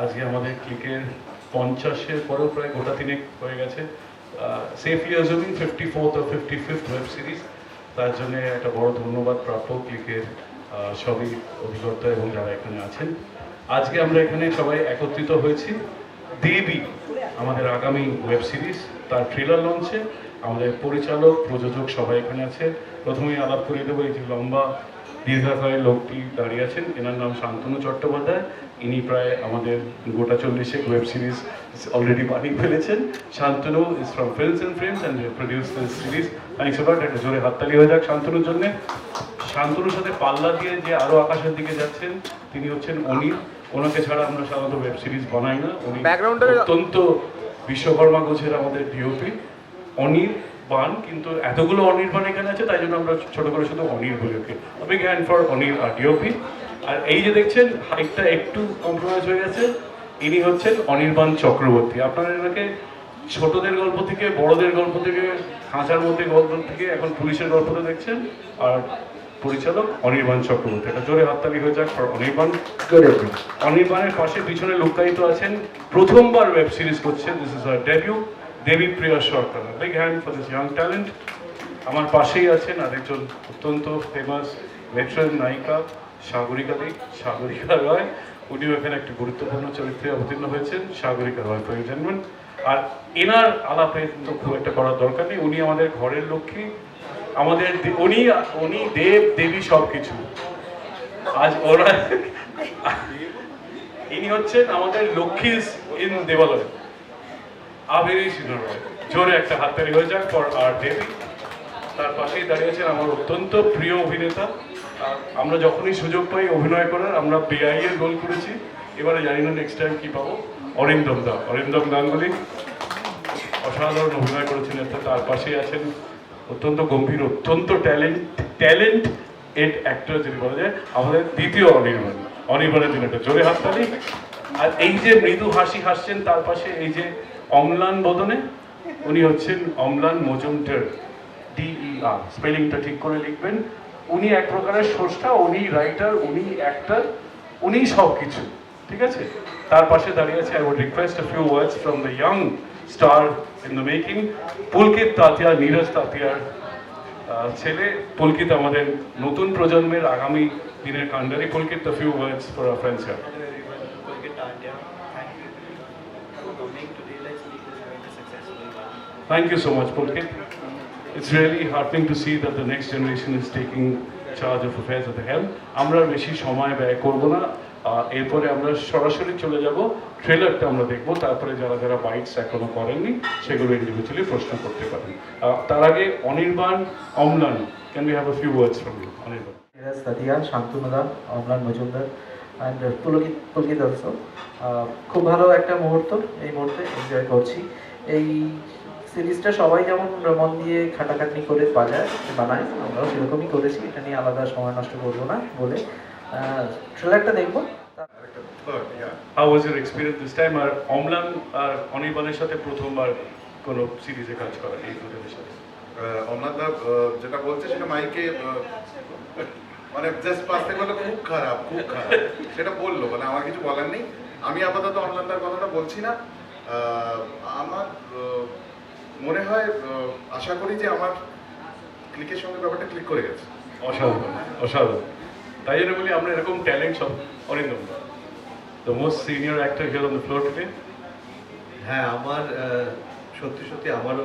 আজকে আমাদের ক্লিকের 50-এর পরেও প্রায় গোটা তিনেক হয়ে গেছে। Safely অ্যাজুমিং 54th or 55th web series. তার জন্য একটা বড় ধন্যবাদ প্রাপ্য ক্লিকের সবই অধিকর্তা এবং যারা এখানে আছেন। আজকে আমরা এখানে সবাই একত্রিত হয়েছি দেবী আমাদের আগামী ওয়েব সিরিজ তার ট্রেলার লঞ্চে। আমাদের পরিচালক প্রযোজক সবাই এখানে আছে। প্রথমেই আলাপ করে দেবো, এই যে লম্বা দীর্ঘাকায় লোকটি দাঁড়িয়ে আছেন, এনার নাম শান্তনু চট্টোপাধ্যায়। ইনি প্রায় আমাদের গোটা 40 ওয়েব সিরিজ অলরেডি বানিয়ে ফেলেছেন। Shantanu is from films and frames and produce this series. Thanks lot. একটা জোরে হাততালি হয়ে যাক শান্তনুর জন্য। শান্তনুর সাথে পাল্লা দিয়ে যে আরও আকাশের দিকে যাচ্ছেন তিনি হচ্ছেন অনিল। ওনাকে ছাড়া আমরা সাধারণত ওয়েব সিরিজ বানাই না। উনি অত্যন্ত বিশ্বকর্মা গোছের আমাদের ডিওপি অনিল বান, কিন্তু এতগুলো অনির্বাণ এখানে আছে তাই জন্য আমরা ছোট করে শুধু অনিল বলি okay. Big hand for Anil আর ডিওপি। আর এই যে দেখছেন হাইটটা একটু কম্প্রোমাইজ হয়ে গেছে, ইনি হচ্ছেন অনির্বাণ চক্রবর্তী। আপনারা এনাকে ছোটদের গল্প থেকে, বড়দের গল্প থেকে, খাঁচার মধ্যে গল্প থেকে এখন পুলিশের গল্পতে দেখছেন। আর পরিচালক অনির্বাণ চক্রবর্তী। একটা জোরে হাততালি হয়ে যাক ফর অনির্বাণ। অনির্বাণের পাশে পিছনে লুকায়িত আছেন, প্রথমবার ওয়েব সিরিজ করছেন, this is her debut, Debipriya Sarkar. Big hand for this young talent. আমার পাশেই আছেন আরেকজন অত্যন্ত ফেমাস ভেটেরান নায়িকা সাগরিকা রয়। উনিও এখানে একটি গুরুত্বপূর্ণ চরিত্রে অবতীর্ণ হয়েছেন, সাগরিকা রয় ফর জানবেন। আর এনার আলাপে তো খুব একটা করার দরকার নেই, উনি আমাদের ঘরের লক্ষ্মী, আমাদের উনি দেব দেবী সব কিছু। আজ ওরা ইনি হচ্ছেন আমাদের লক্ষ্মী ইন দেবালয়, আবেরি সিনহ রয়। জোরে একটা হাততালি হয়ে যাক ফর আর দেবী। তার পাশেই দাঁড়িয়েছেন আমার অত্যন্ত প্রিয় অভিনেতা। আমরা যখনই সুযোগ পাই অভিনয় করার, আমরা বেআই এর গোল করেছি, এবারে জানি না নেক্সট টাইম কি পাবো। অরিন্দম গাঙ্গুলি অসাধারণ অভিনয় করেছেন। তার পাশেই আছেন অত্যন্ত গম্ভীর, অত্যন্ত ট্যালেন্ট এড অ্যাক্টর যিনি বলা যায়, আমাদের দ্বিতীয় অনির্বাণের জন্য একটা জোরে হাততালি। আর এই যে মৃদু হাসি হাসছেন তার পাশে এই যে অম্লান বদনে, উনি হচ্ছেন অম্লান মজুমদার, DER, স্পেলিংটা ঠিক করে লিখবেন। উনি এক প্রকারের স্রষ্টা, উনি রাইটার, উনি অ্যাক্টর, উনি সব কিছু, ঠিক আছে। তার পাশে দাঁড়িয়ে আছে, I would request a few words from the young star in the making, Pulkit Tatia, Neeraj তাতিয়ার ছেলে। পুলকিত আমাদের নতুন প্রজন্মের আগামী দিনের কাণ্ডারি। পুলকিত, the few words for our friends here. Thank you so much, Pulkit. It's really heartening to see that the next generation is taking charge of affairs at the helm. আমরা বেশি সময় ব্যয় করব না, এরপরে আমরা সরাসরি চলে যাব ট্রেলারটা আমরা দেখব, তারপরে যারা যারা বাইটস এখনো করেননি সেগুলো ইন্ডিভিজুয়ালি প্রশ্ন করতে পারেন। তার আগে Anirban, Amlan, can we have a few words from you? Anirban. Neeraj Tatia, Shantanu da, Amlan Majumdar and Pulkit also. খুব ভালো একটা মুহূর্ত, এই মুহূর্তে এনজয় করছি। এই সিরিজটা সবাই যেমন মন দিয়ে খাটাখাটনি করে বানায়, আমরাও সেরকমই করেছি। এটা নিয়ে আলাদা সময় নষ্ট করবো না বলে ট্রেলারটা দেখবো। How was your experience this time? আর অম্লান আর অনির্বাণের সাথে প্রথমবার কোনো সিরিজে কাজ করা এই দুজনের সাথে? অমলান দা যেটা বলছে সেটা মাইকে মানে জাস্ট পাস থেকে বলে খুব খারাপ সেটা বললো, মানে আমার কিছু বলার নেই। আমি আপাতত অমলান দার কথাটা বলছি না। আমার মনে হয়, আশা করি যে আমার ক্লিকের সঙ্গে ব্যাপারটা ক্লিক করে গেছে। অসাধারণ। তাই জন্য বলি আমরা এরকম ট্যালেন্ট সব। Arindam, the most senior actor here on the floor today. হ্যাঁ, আমার সত্যি আমারও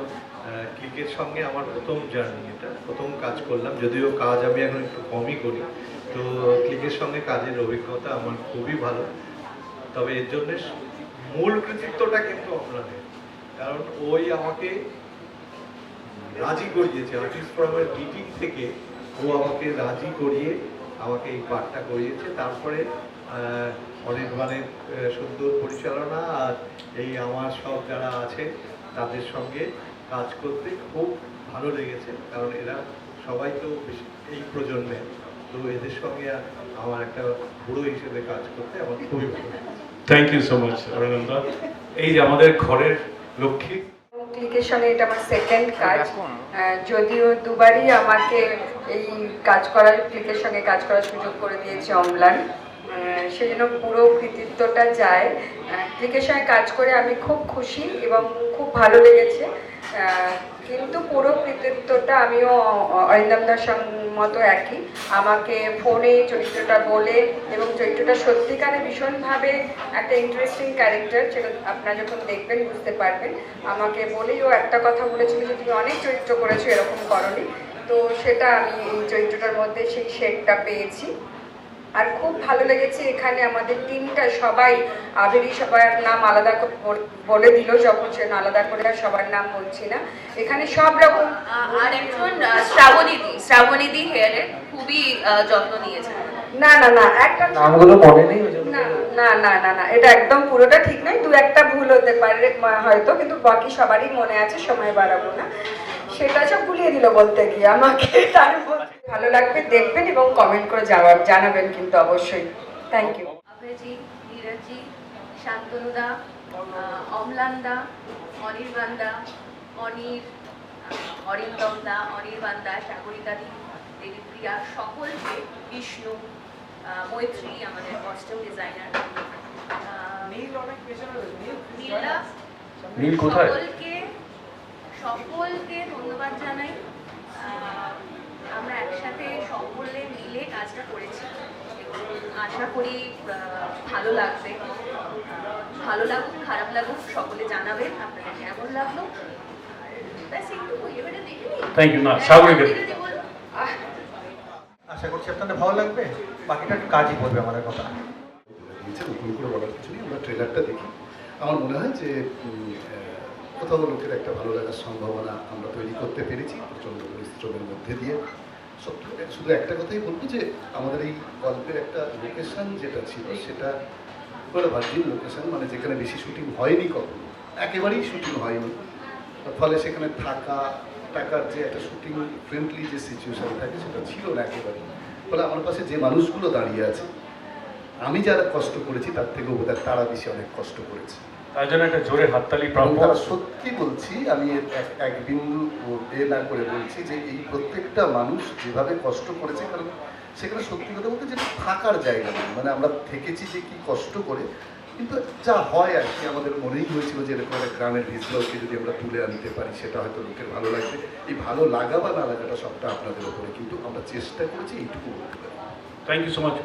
ক্লিকের সঙ্গে আমার প্রথম জার্নি, এটা প্রথম কাজ করলাম। যদিও কাজ আমি এখন একটু কমই করি, তো ক্লিকের সঙ্গে কাজের অভিজ্ঞতা আমার খুবই ভালো। তবে এর জন্যে মূল কৃতিত্বটা কিন্তু অম্লানের, কারণ ওই আমাকে রাজি করিয়েছে। আর্টিস্ট ফোরামের মিটিং থেকে ও আমাকে রাজি করিয়ে আমাকে এই পাঠটা করিয়েছে। তারপরে অনির্বাণের সুন্দর পরিচালনা আর এই আমার সব যারা আছে তাদের সঙ্গে কাজ করতে খুব ভালো লেগেছে, কারণ এরা সবাই তো এই প্রজন্মের, তো এদের সঙ্গে আমার একটা বুড়ো হিসেবে কাজ করতে আমার খুবই ভালো লেগেছে। Thank you so much Arinda. এই যে আমাদের ঘরের লক্ষ্মী। ক্লিকের সঙ্গে এটা আমার সেকেন্ড কাজ, যদিও দুবারই আমাকে এই ক্লিকের সঙ্গে কাজ করার সুযোগ করে দিয়েছে অম্লান। সেই জন্য পুরো কৃতিত্বটা যায়। ক্লিকের সঙ্গে কাজ করে আমি খুব খুশি এবং খুব ভালো লেগেছে, কিন্তু পুরো কৃতিত্বটা আমিও অরিন্দম দার মতো একই। আমাকে ফোনে চরিত্রটা বলে, এবং চরিত্রটা সত্যিকারে ভীষণভাবে একটা ইন্টারেস্টিং ক্যারেক্টার, সেটা আপনারা যখন দেখবেন বুঝতে পারবেন। আমাকে বলেই ও একটা কথা বলেছিল যে তুমি অনেক চরিত্র করেছো, এরকম করনি। তো সেটা আমি এই চরিত্রটার মধ্যে সেই শেডটা পেয়েছি। আর খুব ভালো লেগেছে এখানে আমাদের টিমটা সবাই, আবেরি সবার নাম আলাদা বলে দিল, যখন সে আলাদা করে আর সবার নাম বলছি না। এখানে সব রকম। আর একজন শ্রাবণীদি হেয়ারের খুবই যত্ন নিয়েছে। না না না, একটা নামগুলো মনে নেই ওই জন্য। না না না না না, এটা একদম পুরোটা ঠিক নয়, দু একটা ভুল হতে পারে হয়তো, কিন্তু বাকি সবারই মনে আছে, সময় বাড়াবো না। সেটা সব ভুলিয়ে দিল বলতে গিয়ে আমাকে। তারপর ভালো লাগবে, দেখবেন এবং কমেন্ট করে জানাবেন কিন্তু অবশ্যই। Thank you. অভয়জি, নীরজজি, শান্তনুদা, অম্লানদা, অনির্বাণদা, অরিন্দমদা, অনির্বাণদা, সাগরিকাদি, দেবীপ্রিয়া, সকলকে, বিষ্ণু, মৈত্রী আমাদের কস্টিউম ডিজাইনার, নীলা, নীল কোথায়? সকলকে ধন্যবাদ জানাই। আমরা একসাথে সকলে মিলে কাজটা করেছি, আশা করি ভালো লাগবে। ভালো লাগুক খারাপ লাগুক সকলে জানাবেন আপনাদের কেমন লাগলো। ব্যাস এইটুকুই, এবারে দেখে নিই। Thank you. না, সাগরিকা। বলুন। আশা করছি আপনাদের ভালো লাগবে, বাকিটা একটু কাজই করবে আমাদের কথা। দিয়েছে, নতুন করে বলার কিছু নেই। আমরা ট্রেলারটা দেখি, আমার মনে হয় যে কোথাও লোকের একটা ভালো লাগার সম্ভাবনা আমরা তৈরি করতে পেরেছি প্রচণ্ড পরিশ্রমের মধ্যে দিয়ে। শুধু একটা কথাই বলবো যে আমাদের এই গল্পের একটা লোকেশন যেটা ছিল সেটা পুরো ভার্জিন লোকেশন, মানে যেখানে বেশি শুটিং হয়নি, কখনো একেবারেই শুটিং হয়নি। ফলে সেখানে টাকার যে একটা শুটিং ফ্রেন্ডলি যে সিচুয়েশন থাকে সেটা ছিল না একেবারেই। ফলে আমার পাশে যে মানুষগুলো দাঁড়িয়ে আছে, আমি যারা কষ্ট করেছি তার থেকেও বোধহয় তারা বেশি অনেক কষ্ট করেছে। তার জন্য একটা জোরে হাততালি এবং প্রাপ্য। তারা সত্যি বলছি, আমি এক বিন্দু না করে বলছি যে এই প্রত্যেকটা মানুষ যেভাবে কষ্ট করেছে, কারণ সেখানে সত্যি কথা বলতে যেটা থাকার জায়গা নেই, মানে আমরা থেকেছি যে কি কষ্ট করে, কিন্তু যা হয় আর কি, আমাদের মনেই হয়েছিল যে এরকম একটা গ্রামের ভিজুয়ালকে যদি আমরা তুলে আনতে পারি সেটা হয়তো লোকের ভালো লাগবে। এই ভালো লাগা বা না লাগাটা সবটা আপনাদের ওপরে, কিন্তু আমরা চেষ্টা করেছি এইটুকু বলতে পারি। Thank you so much.